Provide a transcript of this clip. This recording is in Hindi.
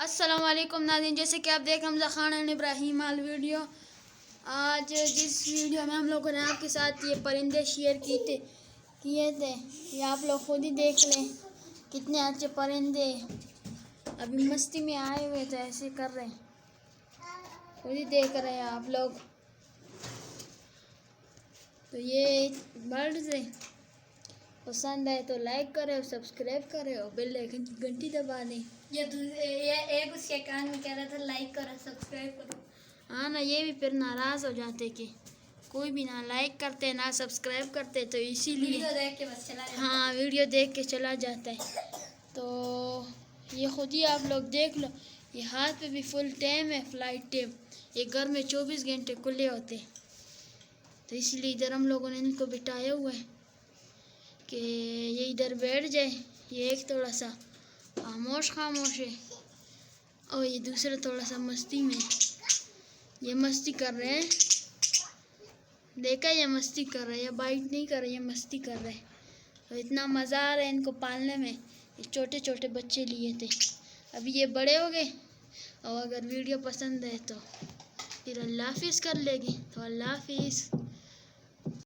अस्सलाम वालेकुम नाज़रीन, जैसे कि आप देख Hamza Khan and Ibrahim all video. आज जिस वीडियो में हम लोगों ने आपके साथ ये परिंदे शेयर किए थे, ये आप लोग खुद ही देख लें कितने अच्छे परिंदे अभी मस्ती में आए हुए थे, ऐसे कर रहे हैं, खुद ही देख रहे हैं आप लोग। तो ये बर्ड्स है, पसंद आए तो लाइक करें और सब्सक्राइब करें और बेल आइकन की घंटी दबा दें। ये एक उसके कान में कह रहा था लाइक करो सब्सक्राइब करो। हाँ ना, ये भी फिर नाराज़ हो जाते कि कोई भी ना लाइक करते ना सब्सक्राइब करते, तो इसीलिए वीडियो देख के बस चला जाता है। हाँ, वीडियो देख के चला जाता है। तो ये खुद ही आप लोग देख लो, ये हाथ पे भी फुल टाइम है, फ्लाइट टाइम। ये घर में 24 घंटे खुले होते हैं, तो इसलिए इधर हम लोगों ने इनको बिठाया हुआ है कि ये इधर बैठ जाए। ये एक थोड़ा सा खामोश है और ये दूसरा थोड़ा सा मस्ती में। ये मस्ती कर रहे हैं, देखा, ये मस्ती कर रहे हैं, ये बाइट नहीं कर रहे, ये मस्ती कर रहे हैं। तो इतना मज़ा आ रहा है इनको पालने में। ये छोटे छोटे बच्चे लिए थे, अभी ये बड़े हो गए। और अगर वीडियो पसंद है तो फिर अल्लाह हाफिज़ कर लेगी, तो अल्लाह हाफिज़।